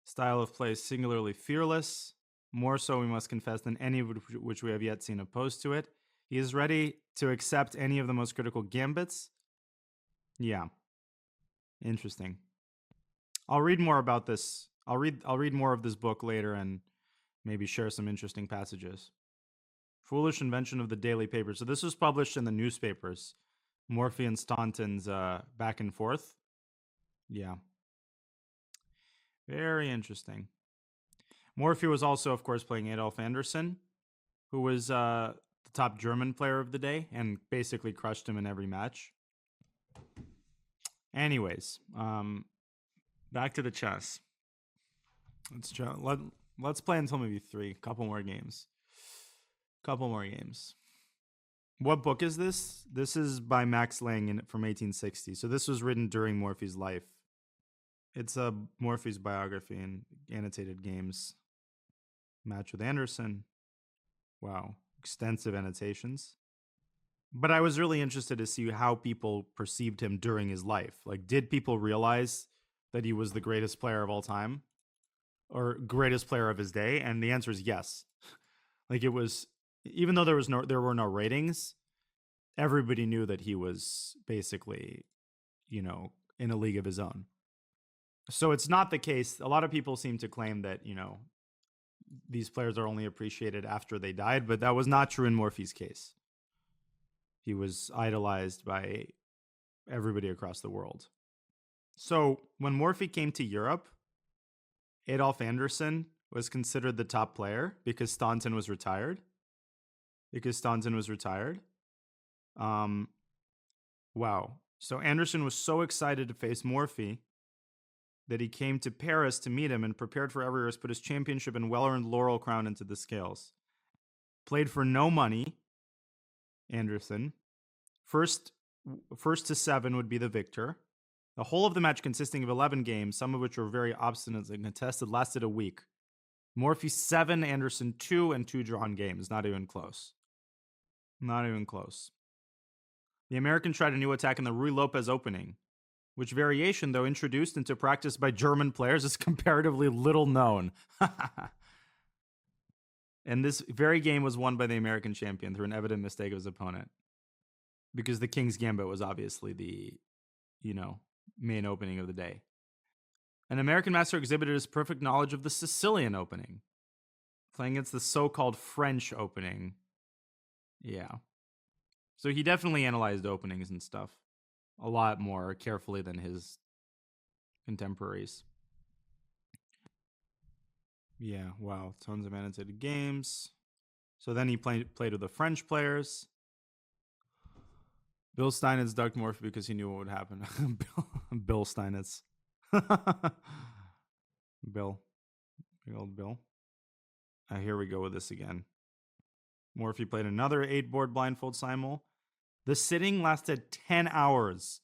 Style of play singularly fearless. More so, we must confess, than any which we have yet seen opposed to it. He is ready to accept any of the most critical gambits. Yeah. Interesting. I'll read more about this. I'll read more of this book later and maybe share some interesting passages. Foolish invention of the daily paper. So this was published in the newspapers. Morphy and Staunton's back and forth. Yeah. Very interesting. Morphy was also, of course, playing Adolf Anderssen, who was the top German player of the day and basically crushed him in every match. Anyways, back to the chess. Let's play until maybe 3. Couple more games. What book is this? This is by Max Lang from 1860. So this was written during Morphy's life. It's a Morphy's biography in annotated games. Match with Anderson. Wow. Extensive annotations. But I was really interested to see how people perceived him during his life. Like, did people realize that he was the greatest player of all time? Or greatest player of his day? And the answer is yes. Like, it was, even though there were no ratings, everybody knew that he was basically, in a league of his own. So it's not the case. A lot of people seem to claim that, these players are only appreciated after they died, but that was not true in Morphy's case. He was idolized by everybody across the world. So when Morphy came to Europe, Adolf Anderssen was considered the top player because Staunton was retired. Wow. So Anderson was so excited to face Morphy that he came to Paris to meet him and prepared for every race, put his championship and well-earned laurel crown into the scales. Played for no money, Anderson. First to 7 would be the victor. The whole of the match, consisting of 11 games, some of which were very obstinate and contested, lasted a week. Morphy 7, Anderson 2, and 2 drawn games. Not even close. The American tried a new attack in the Ruy Lopez opening, which variation, though introduced into practice by German players, is comparatively little known. And this very game was won by the American champion through an evident mistake of his opponent. Because the King's Gambit was obviously the, main opening of the day. An American master exhibited his perfect knowledge of the Sicilian opening, playing against the so-called French opening. Yeah. So he definitely analyzed openings and stuff a lot more carefully than his contemporaries. Yeah, wow. Tons of annotated games. So then he played with the French players. Bill Steinitz ducked Morphy because he knew what would happen. Bill Steinitz. Bill. Big old Bill. Here we go with this again. Morphy played another 8-board blindfold simul. The sitting lasted 10 hours.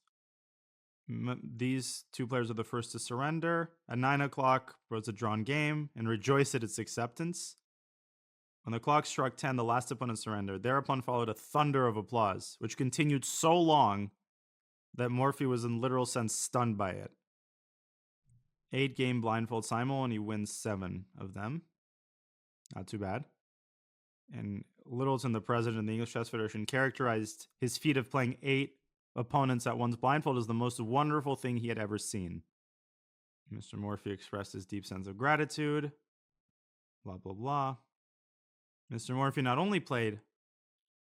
These 2 players are the first to surrender. At 9 o'clock was a drawn game and rejoiced at its acceptance. When the clock struck 10, the last opponent surrendered. Thereupon followed a thunder of applause, which continued so long that Morphy was in literal sense stunned by it. 8-game blindfold simul, and he wins 7 of them. Not too bad. And Littleton, the president of the English Chess Federation, characterized his feat of playing 8 opponents at once blindfold as the most wonderful thing he had ever seen. Mr. Morphy expressed his deep sense of gratitude. Blah, blah, blah. Mr. Morphy not only played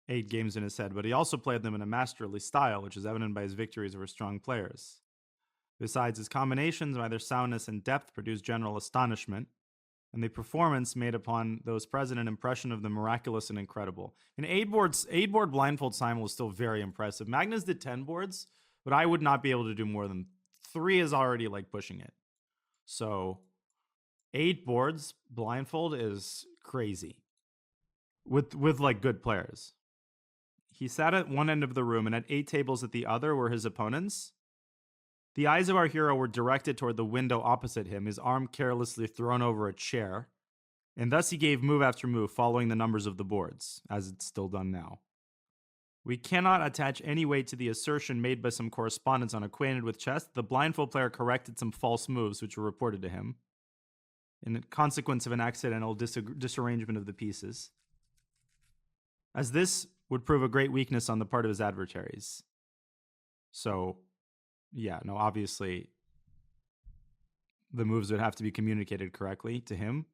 8 games in his head, but he also played them in a masterly style, which is evident by his victories over strong players. Besides, his combinations, by their soundness and depth, produced general astonishment, and the performance made upon those present an impression of the miraculous and incredible. An 8-board blindfold simul is still very impressive. Magnus did 10 boards, but I would not be able to do more than 3 is already like pushing it. So 8 boards blindfold is crazy with like good players. He sat at one end of the room, and at 8 tables at the other were his opponents. The eyes of our hero were directed toward the window opposite him, his arm carelessly thrown over a chair, and thus he gave move after move, following the numbers of the boards, as it's still done now. We cannot attach any weight to the assertion made by some correspondents unacquainted with chess that the blindfold player corrected some false moves which were reported to him, in consequence of an accidental disarrangement of the pieces, as this would prove a great weakness on the part of his adversaries. So, yeah, no, obviously the moves would have to be communicated correctly to him.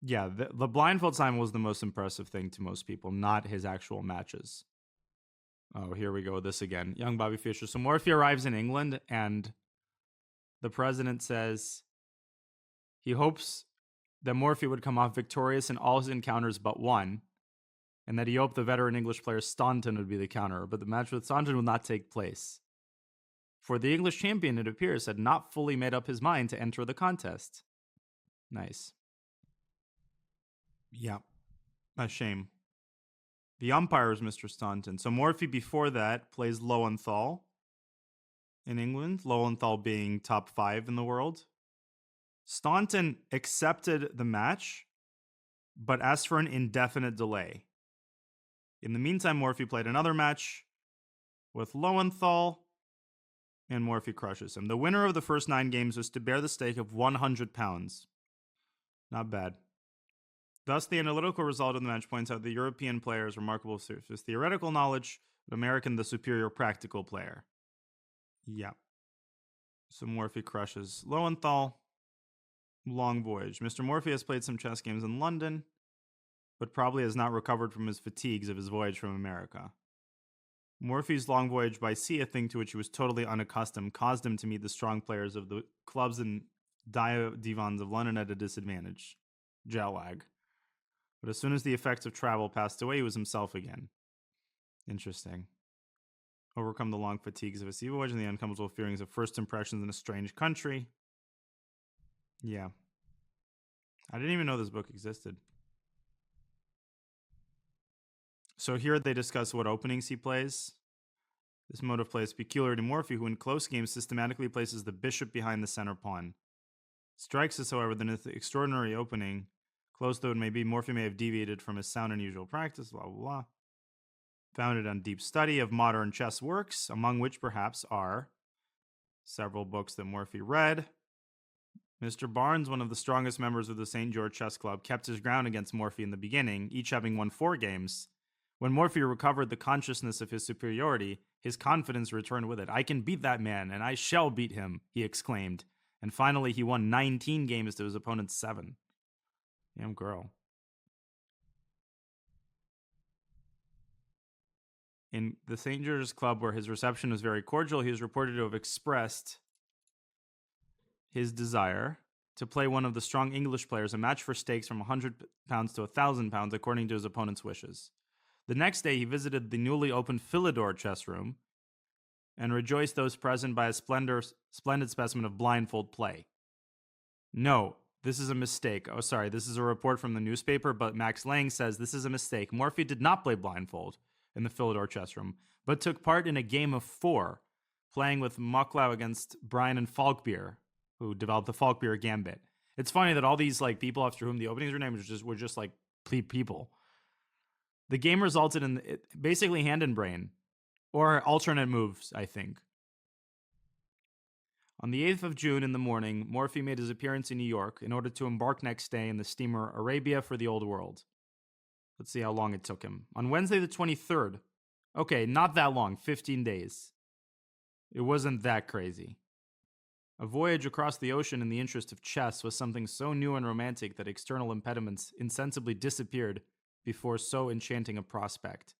Yeah, the blindfold simul was the most impressive thing to most people, not his actual matches. Oh, here we go with this again. Young Bobby Fischer. So Morphy arrives in England, and the president says he hopes that Morphy would come off victorious in all his encounters but one, and that he hoped the veteran English player Staunton would be the counterer, but the match with Staunton would not take place. For the English champion, it appears, had not fully made up his mind to enter the contest. Nice. Yeah. A shame. The umpire is Mr. Staunton. So Morphy before that plays Lowenthal in England, Lowenthal being top 5 in the world. Staunton accepted the match, but asked for an indefinite delay. In the meantime, Morphy played another match with Lowenthal, and Morphy crushes him. The winner of the first 9 games was to bear the stake of 100 pounds. Not bad. Thus, the analytical result of the match points out the European player is remarkable for his theoretical knowledge, but American the superior practical player. Yeah. So Morphy crushes Lowenthal. Long voyage. Mr. Morphy has played some chess games in London, but probably has not recovered from his fatigues of his voyage from America. Morphy's long voyage by sea, a thing to which he was totally unaccustomed, caused him to meet the strong players of the clubs and divans of London at a disadvantage. Jet lag. But as soon as the effects of travel passed away, he was himself again. Interesting. Overcome the long fatigues of a sea voyage and the uncomfortable feelings of first impressions in a strange country. Yeah. I didn't even know this book existed. So here they discuss what openings he plays. This mode of play is peculiar to Morphy, who in close games systematically places the bishop behind the center pawn. Strikes us, however, that in the extraordinary opening, close though it may be, Morphy may have deviated from his sound and usual practice, blah, blah, blah. Founded on deep study of modern chess works, among which perhaps are several books that Morphy read. Mr. Barnes, one of the strongest members of the St. George Chess Club, kept his ground against Morphy in the beginning, each having won 4 games. When Morphy recovered the consciousness of his superiority, his confidence returned with it. I can beat that man, and I shall beat him, he exclaimed. And finally, he won 19 games to his opponent's 7. Damn girl. In the St. George's Club, where his reception was very cordial, he is reported to have expressed his desire to play one of the strong English players a match for stakes from 100 pounds to 1,000 pounds, according to his opponent's wishes. The next day, he visited the newly opened Philidor chess room and rejoiced those present by a splendid specimen of blindfold play. No, this is a mistake. Oh, sorry, this is a report from the newspaper, but Max Lang says this is a mistake. Morphy did not play blindfold in the Philidor chess room, but took part in a game of 4, playing with Mucklau against Brian and Falkbeer, who developed the Falkbeer gambit. It's funny that all these like people after whom the openings were named were just like people. The game resulted in basically hand and brain, or alternate moves, I think. On the 8th of June in the morning, Morphy made his appearance in New York in order to embark next day in the steamer Arabia for the Old World. Let's see how long it took him. On Wednesday the 23rd, okay, not that long, 15 days. It wasn't that crazy. A voyage across the ocean in the interest of chess was something so new and romantic that external impediments insensibly disappeared before so enchanting a prospect.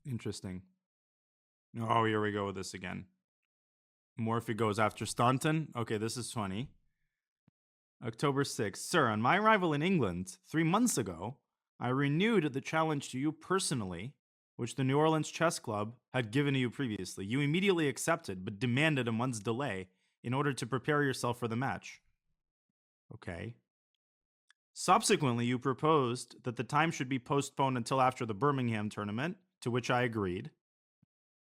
Interesting. Oh, here we go with this again. Morphy goes after Staunton. Okay, this is funny. October 6th. Sir, on my arrival in England 3 months ago, I renewed the challenge to you personally, which the New Orleans Chess Club had given to you previously. You immediately accepted, but demanded a month's delay in order to prepare yourself for the match. Okay. Subsequently, you proposed that the time should be postponed until after the Birmingham tournament, to which I agreed.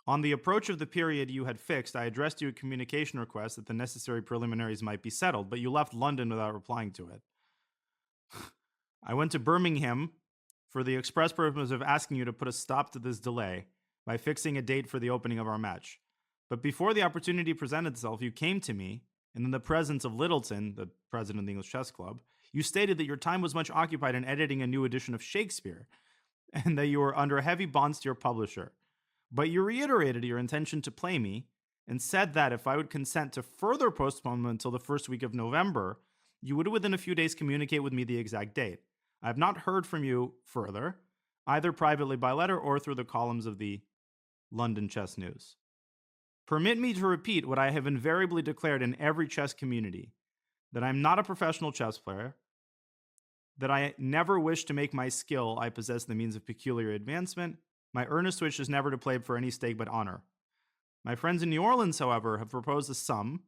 On the approach of the period you had fixed, I addressed you a communication request that the necessary preliminaries might be settled, but you left London without replying to it. I went to Birmingham for the express purpose of asking you to put a stop to this delay by fixing a date for the opening of our match. But before the opportunity presented itself, you came to me, and in the presence of Littleton, the president of the English Chess Club, you stated that your time was much occupied in editing a new edition of Shakespeare, and that you were under heavy bonds to your publisher. But you reiterated your intention to play me, and said that if I would consent to further postponement until the first week of November, you would within a few days communicate with me the exact date. I have not heard from you further, either privately by letter or through the columns of the London Chess News. Permit me to repeat what I have invariably declared in every chess community, that I am not a professional chess player, that I never wish to make my skill I possess the means of peculiar advancement. My earnest wish is never to play for any stake but honor. My friends in New Orleans, however, have proposed a sum,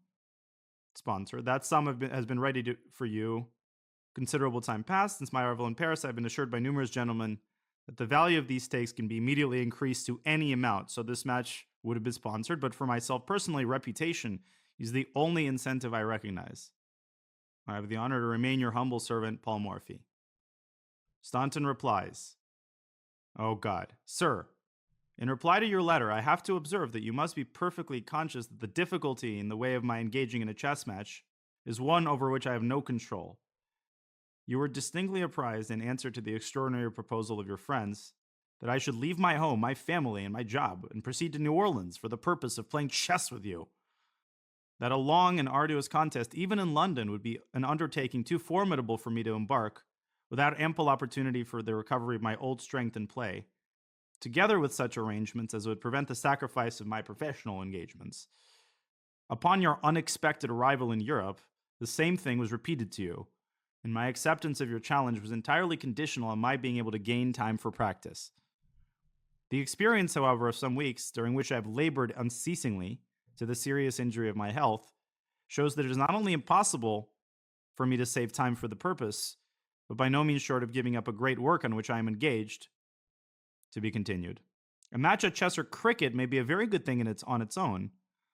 sponsor. That sum has been ready for you considerable time past. Since my arrival in Paris, I've been assured by numerous gentlemen that the value of these stakes can be immediately increased to any amount, so this match would have been sponsored, but for myself personally, reputation is the only incentive I recognize. I have the honor to remain your humble servant, Paul Morphy. Staunton replies, "Oh God, sir, in reply to your letter, I have to observe that you must be perfectly conscious that the difficulty in the way of my engaging in a chess match is one over which I have no control. You were distinctly apprised in answer to the extraordinary proposal of your friends that I should leave my home, my family, and my job and proceed to New Orleans for the purpose of playing chess with you. That a long and arduous contest, even in London, would be an undertaking too formidable for me to embark without ample opportunity for the recovery of my old strength and play, together with such arrangements as would prevent the sacrifice of my professional engagements. Upon your unexpected arrival in Europe, the same thing was repeated to you, and my acceptance of your challenge was entirely conditional on my being able to gain time for practice. The experience, however, of some weeks, during which I have labored unceasingly to the serious injury of my health, shows that it is not only impossible for me to save time for the purpose, but by no means short of giving up a great work on which I am engaged. To be continued. A match at chess or cricket may be a very good thing on its own,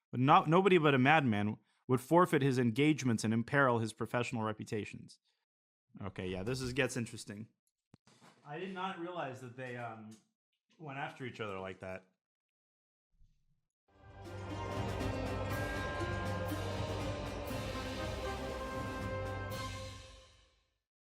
but nobody but a madman would forfeit his engagements and imperil his professional reputations." Okay, yeah, this gets interesting. I did not realize that they went after each other like that.